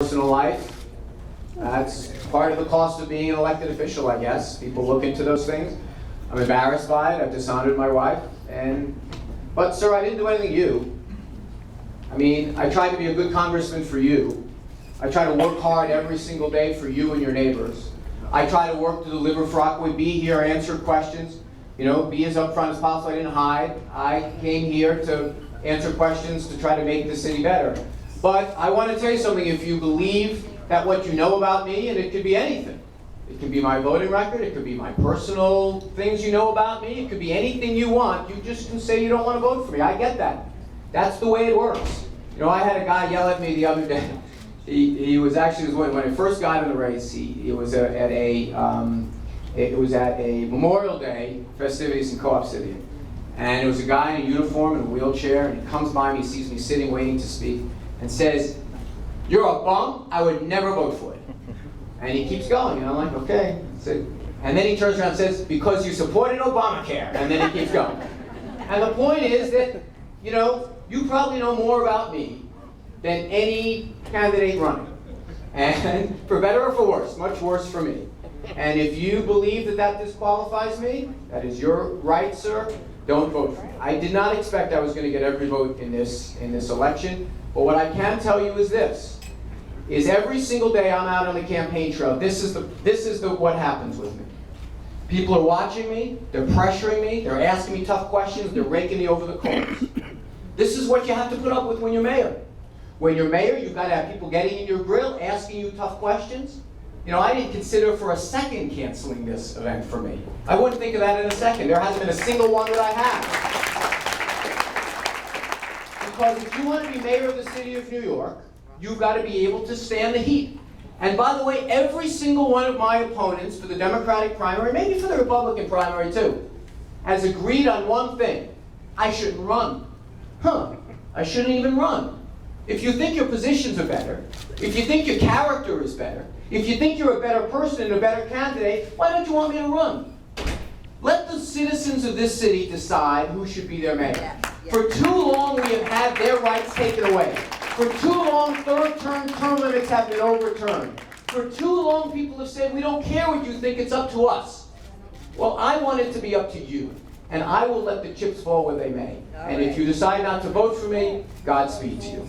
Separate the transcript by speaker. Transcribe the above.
Speaker 1: personal life. That's part of the cost of being an elected official, I guess. People look into those things. I'm embarrassed by it. I've dishonored my wife. But sir, I didn't do anything to you. I mean, I tried to be a good congressman for you. I try to work hard every single day for you and your neighbors. I try to work to deliver for Rockaway, be here, answer questions, be as upfront as possible. I didn't hide. I came here to answer questions to try to make the city better. But I want to tell you something. If you believe that what you know about me, and it could be anything. It could be my voting record, it could be my personal things you know about me, it could be anything you want. You just can say you don't want to vote for me. I get that. That's the way it works. I had a guy yell at me the other day. He was actually, when I first got in the race, it was at a Memorial Day festivities in Co-op City. And it was a guy in a uniform in a wheelchair, and he comes by me, he sees me sitting, waiting to speak, and says, "You're a bum, I would never vote for you." And he keeps going, and I'm like, okay. And then he turns around and says, "Because you supported Obamacare," and then he keeps going. And the point is that, you probably know more about me than any candidate running. And for better or for worse, much worse for me. And if you believe that disqualifies me, that is your right, sir, don't vote for me. I did not expect I was going to get every vote in this election, but what I can tell you is this, is every single day I'm out on the campaign trail, this is what happens with me. People are watching me, they're pressuring me, they're asking me tough questions, they're raking me over the coals. This is what you have to put up with when you're mayor. When you're mayor, you've got to have people getting in your grill, asking you tough questions. I didn't consider for a second canceling this event for me. I wouldn't think of that in a second. There hasn't been a single one that I have. Because if you want to be mayor of the city of New York, you've got to be able to stand the heat. And by the way, every single one of my opponents for the Democratic primary, maybe for the Republican primary too, has agreed on one thing. I shouldn't run. I shouldn't even run. If you think your positions are better, if you think your character is better, if you think you're a better person and a better candidate, why don't you want me to run? Let the citizens of this city decide who should be their mayor. Yes. For too long we have had their rights taken away. For too long third-term term limits have been overturned. For too long people have said, we don't care what you think, it's up to us. Well, I want it to be up to you. And I will let the chips fall where they may. And if you decide not to vote for me, Godspeed to you.